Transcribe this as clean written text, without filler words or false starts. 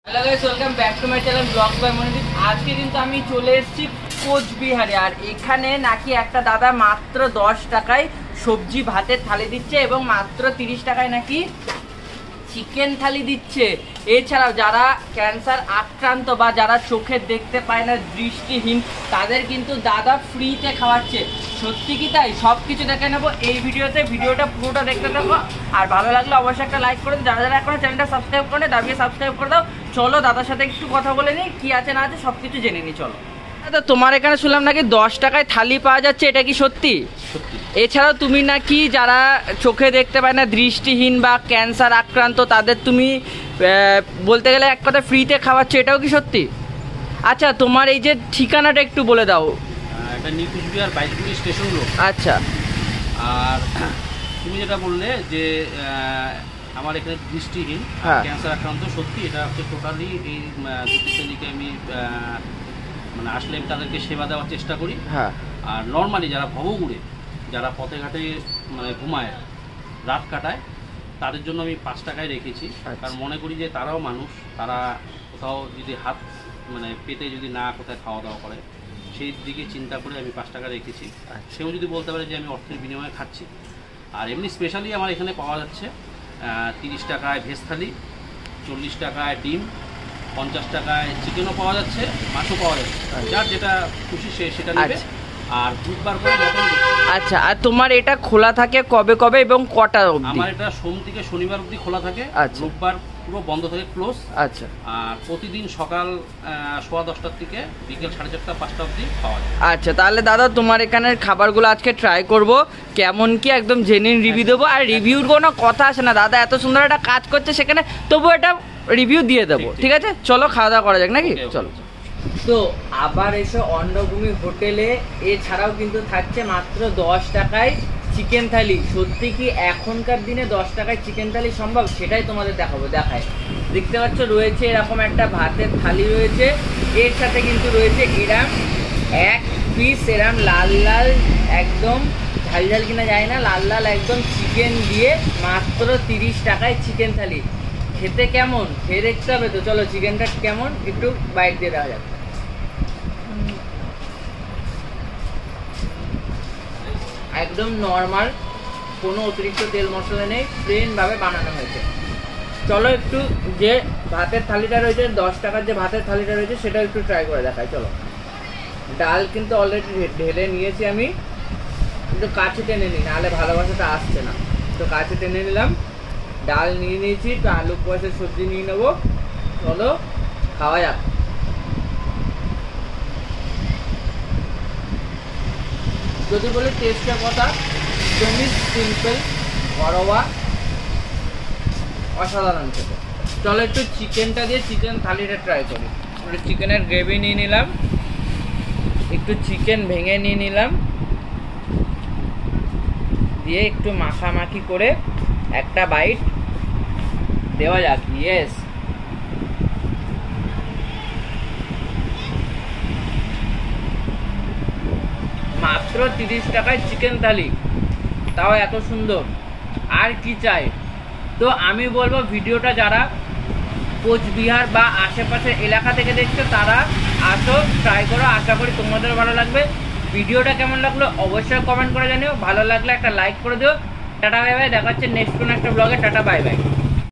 Hello guys, welcome back to my channel vlog by Monidip. আজকে কিন্তু আমি চলে এসেছি কোচবিহারে, আর এখানে নাকি একটা দাদা মাত্র 10 টাকায় সবজি ভাতের থালি দিচ্ছে এবং মাত্র 30 টাকায় নাকি চিকেন থালি দিচ্ছে। এছাড়াও যারা ক্যান্সার আক্রান্ত বা যারা চোখে দেখতে পায় না, দৃষ্টিহীন, তাদের কিন্তু দাদা ফ্রিতে খাওয়াচ্ছে। সত্যি কি তাই? সব কিছু দেখে নেবো এই ভিডিওতে। ভিডিওটা পুরোটা দেখতে থাকো, আর ভালো লাগলে অবশ্যই একটা লাইক করে দাও। যারা যারা এখনো চ্যানেলটা সাবস্ক্রাইব করে দাবিয়ে সাবস্ক্রাইব করে দাও। চলো দাদার সাথে একটু কথা বলে নিই, কি আছে না আছে সব কিছু জেনে নিই। চলো দাদা, তোমার এখানে শুনলাম নাকি 10 টাকায় থালি পাওয়া যাচ্ছে, এটা কি সত্যি? এছাড়াও তুমি নাকি যারা চোখে দেখতে পায় না, দৃষ্টিহীন বা ক্যান্সার আক্রান্ত, তাদের তুমি বলতে গেলে এক কথা ফ্রিতে খাওয়াচ্ছ, এটাও কি সত্যি? আচ্ছা, তোমার এই যে ঠিকানাটা একটু বলে দাও। এটা new Cooch Behar Baishguri station road. আচ্ছা, আর তুমি যেটা বললে যে আমার এখানে দৃষ্টিহীন ক্যান্সার আক্রান্ত, সত্যি এটা হচ্ছে টোটালি এই দুটি শ্রেণীকে আমি মানে আসলে তাদেরকে সেবা দেওয়ার চেষ্টা করি। হ্যাঁ, আর নর্মালি যারা ভবঘুরে, যারা পথে ঘাটে মানে ঘুমায়, রাত কাটায়, তাদের জন্য আমি 5 টাকায় রেখেছি। কারণ মনে করি যে তারাও মানুষ, তারা কোথাও যদি হাত মানে পেটে যদি না কোথায় খাওয়া দাওয়া করে, সেই দিকে চিন্তা করে আমি 5 টাকা রেখেছি। সেও যদি বলতে পারে যে আমি অর্থের বিনিময়ে খাচ্ছি। আর এমনি স্পেশালি আমার এখানে পাওয়া যাচ্ছে 30 টাকায় ভেজ থালি, 40 টাকায় ডিম, 50 টাকায় চিকেনও পাওয়া যাচ্ছে, মাছও পাওয়া যাচ্ছে। যার যেটা খুশি সেটা নেবে। আর বুধবার করে মটন। আচ্ছা, আর তোমার এটা খোলা থাকে কবে কবে এবং কটা অবধি? আমার এটা সোম থেকে শনিবার অবধি খোলা থাকে। রোববার পুরো বন্ধ থাকে, ক্লোজ। আচ্ছা, আর প্রতিদিন সকাল 10:15 থেকে বিকেল 4:30 5টা অবধি পাওয়া যায়। আচ্ছা, তাহলে দাদা তোমার এখানের খাবারগুলো আজকে ট্রাই করব, কেমন কি একদম জেনুইন রিভিউ দেবো। আর রিভিউর কোনো কথা আসে না, দাদা এত সুন্দর একটা কাজ করছে সেখানে তবু এটা রিভিউ দিয়ে দেবো। ঠিক আছে, চলো খাওয়া দাওয়া করা যাক নাকি? চলো। তো আবার এসে অন্নভূমি হোটেলে এছাড়াও কিন্তু থাকছে মাত্র 10 টাকায় চিকেন থালি। সত্যি কি এখনকার দিনে 10 টাকায় চিকেন থালি সম্ভব? সেটাই তোমাদের দেখায়। দেখতে পাচ্ছ রয়েছে এরকম একটা ভাতের থালি রয়েছে, এর সাথে কিন্তু রয়েছে এরম এক পিস এরম লাল লাল একদম ঝাল কিনা যায় না, লাল লাল একদম চিকেন দিয়ে মাত্র 30 টাকায় চিকেন থালি। খেতে কেমন খেয়ে দেখতে হবে তো। চলো চিকেনটা কেমন একটু বাইট দিয়ে দেওয়া যাক। একদম নর্মাল, কোনো অতিরিক্ত তেল মশলা নেই, প্লেনভাবে বানানো হয়েছে। চলো একটু যে ভাতের থালিটা রয়েছে, 10 টাকার যে ভাতের থালিটা রয়েছে সেটা একটু ট্রাই করে দেখাই। চলো, ডাল কিন্তু অলরেডি ঢেলে নিয়েছি আমি, কিন্তু কাছে টেনে নিই, নাহলে ভালোবাসাটা আসছে না। তো কাছে টেনে নিলাম, ডাল নিয়ে নিয়েছি, তো আলু কুয়াশের সবজি নিয়ে নেবো। চলো খাওয়া যাক। যদি বলি টেস্টের কথা, একদমই সিম্পল, ঘরোয়া, অসাধারণ খেতে। চলো একটু চিকেনটা দিয়ে চিকেন থালিটা ট্রাই করি। একটু চিকেনের গ্রেভি নিয়ে নিলাম, একটু চিকেন ভেঙে নিয়ে নিলাম, দিয়ে একটু মাখামাখি করে একটা বাইট দেওয়া যাক। ইয়েস, মাত্র 30 টাকায় চিকেন থালি, তাও এত সুন্দর, আর কি চাই। তো আমি বলবো ভিডিওটা যারা কোচবিহার বা আশেপাশের এলাকা থেকে দেখছো তারা আসো, ট্রাই করো, আশা করি তোমাদের ভালো লাগবে। ভিডিওটা কেমন লাগলো অবশ্যই কমেন্ট করে জানিও, ভালো লাগলে একটা লাইক করে দিও। টাটা বাই বাই, দেখা হচ্ছে নেক্সট কোনো একটা ব্লগে। Tata bye bye.